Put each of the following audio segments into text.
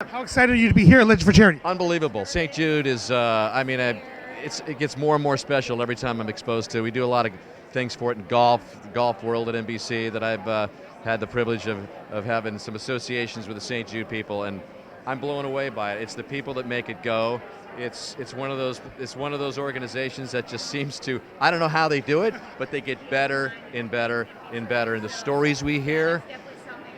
How excited are you to be here at Legend for Charity? Unbelievable. St. Jude is, it gets more and more special every time I'm exposed to. We do a lot of things for it in golf, the golf world at NBC that I've had the privilege of having some associations with the St. Jude people, and I'm blown away by it. It's the people that make it go. It's one of those organizations that just seems to, I don't know how they do it, but they get better and better and better. And the stories we hear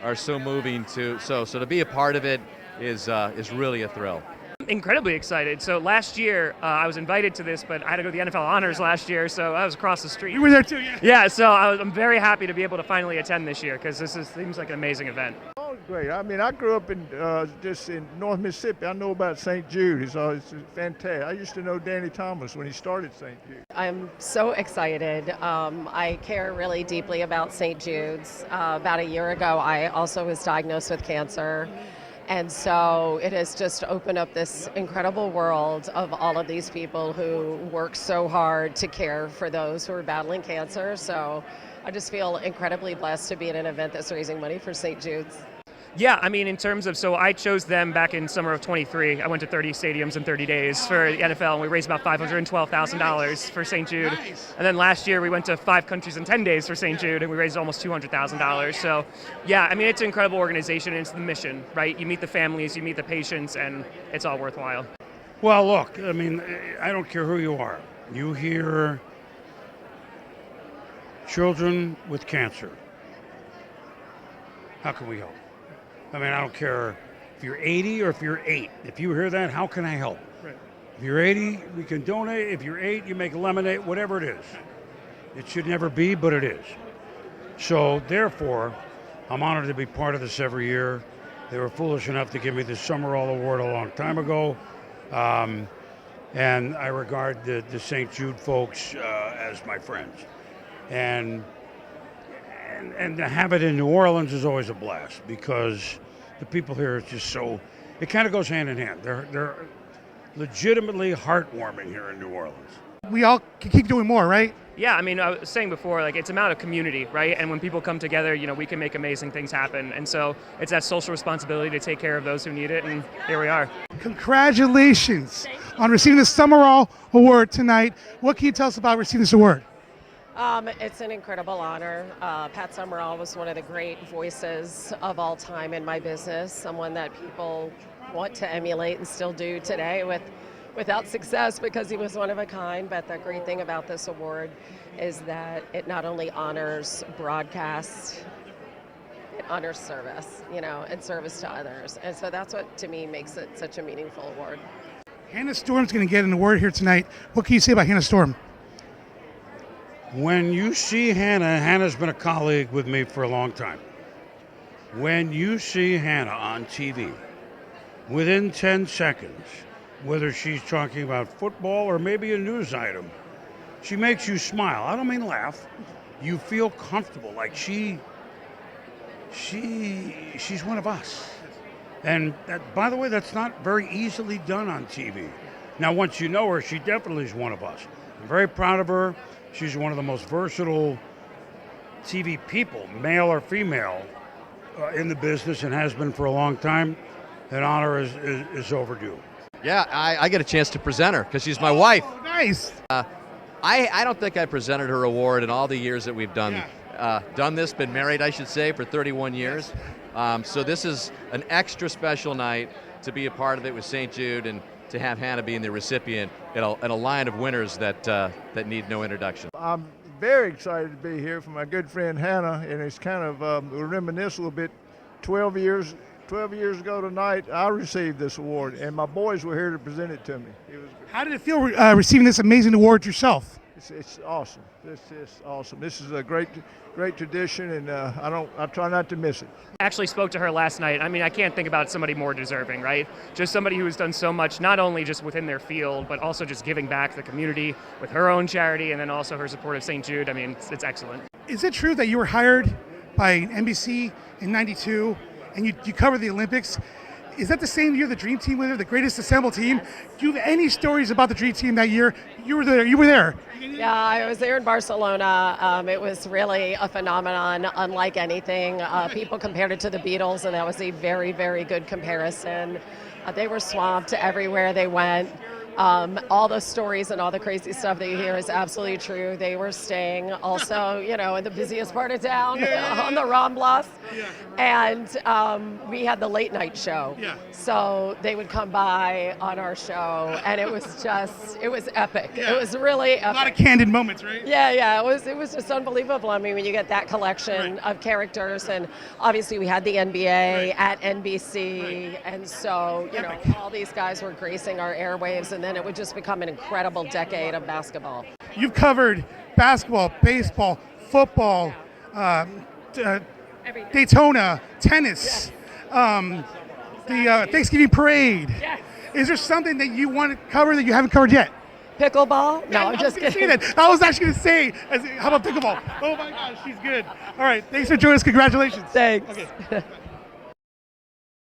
are so moving so to be a part of it is really a thrill. Incredibly excited. So last year, I was invited to this, but I had to go to the NFL Honors last year, so I was across the street. You were there too, yeah. Yeah, so I'm very happy to be able to finally attend this year because seems like an amazing event. Oh, great. I mean, I grew up just in North Mississippi. I know about St. Jude. It's fantastic. I used to know Danny Thomas when he started St. Jude. I'm so excited. I care really deeply about St. Jude's. About a year ago, I also was diagnosed with cancer. And so it has just opened up this incredible world of all of these people who work so hard to care for those who are battling cancer. So I just feel incredibly blessed to be at an event that's raising money for St. Jude's. Yeah, I mean, in terms of, so I chose them back in summer of 23. I went to 30 stadiums in 30 days for the NFL, and we raised about $512,000 for St. Jude. Nice. And then last year we went to 5 countries in 10 days for St. Jude, and we raised almost $200,000. So, yeah, I mean, it's an incredible organization, and it's the mission, right? You meet the families, you meet the patients, and it's all worthwhile. Well, look, I mean, I don't care who you are. You hear children with cancer. How can we help? I mean, I don't care if you're 80 or if you're 8. If you hear that, how can I help? Right. If you're 80, we can donate. If you're 8, you make lemonade, whatever it is. It should never be, but it is. So, therefore, I'm honored to be part of this every year. They were foolish enough to give me the Summerall Award a long time ago. And I regard the St. Jude folks as my friends. And to have it in New Orleans is always a blast because the people here is just so, it kind of goes hand in hand. They're legitimately heartwarming here in New Orleans. We all can keep doing more, right? Yeah, I mean, I was saying before, like, it's about a community, right? And when people come together, you know, we can make amazing things happen. And so it's that social responsibility to take care of those who need it, and here we are. Congratulations on receiving the Summerall Award tonight. What can you tell us about receiving this award? It's an incredible honor. Pat Summerall was one of the great voices of all time in my business, someone that people want to emulate and still do today without success because he was one of a kind. But the great thing about this award is that it not only honors broadcast, it honors service, you know, and service to others. And so that's what, to me, makes it such a meaningful award. Hannah Storm's going to get an award here tonight. What can you say about Hannah Storm? When you see Hannah's been a colleague with me for a long time. When you see Hannah on TV, within 10 seconds, whether she's talking about football or maybe a news item, she makes you smile. I don't mean laugh. You feel comfortable, like she's one of us. And that, by the way, that's not very easily done on TV. Now, once you know her, she definitely is one of us. I'm very proud of her. She's one of the most versatile TV people, male or female, in the business and has been for a long time. That honor is overdue. Yeah, I get a chance to present her because she's my wife. Oh, nice. I don't think I presented her award in all the years that we've done this, been married, I should say, for 31 years. So this is an extra special night to be a part of it with St. Jude and to have Hannah being the recipient in a line of winners that need no introduction. I'm very excited to be here for my good friend Hannah, and it's kind of reminisce a little bit. 12 years ago tonight, I received this award, and my boys were here to present it to me. How did it feel receiving this amazing award yourself? It's awesome. This is awesome. This is a great tradition, and I try not to miss it. I actually spoke to her last night. I mean, I can't think about somebody more deserving, right? Just somebody who has done so much, not only just within their field, but also just giving back to the community with her own charity and then also her support of St. Jude. I mean, it's excellent. Is it true that you were hired by NBC in '92 and you covered the Olympics? Is that the same year the Dream Team was there, the greatest assembled team? Do you have any stories about the Dream Team that year? You were there. You were there. Yeah, I was there in Barcelona. It was really a phenomenon, unlike anything. People compared it to the Beatles, and that was a very, very good comparison. They were swamped everywhere they went. All the stories and all the crazy stuff that you hear is absolutely true. They were staying also, in the busiest part of town on the Ramblas. And we had the late night show. So they would come by on our show, and it was epic. It was really epic. A lot of candid moments, right? Yeah, it was just unbelievable. I mean, when you get that collection of characters, and obviously we had the NBA at NBC, and so, all these guys were gracing our airwaves, and then it would just become an incredible decade of basketball. You've covered basketball, baseball, football, Daytona, tennis, the Thanksgiving parade. Yes. Is there something that you want to cover that you haven't covered yet? Pickleball? No, I'm just kidding. I was actually going to say, how about pickleball? Oh my gosh, she's good. All right, thanks for joining us. Congratulations. Thanks. Okay.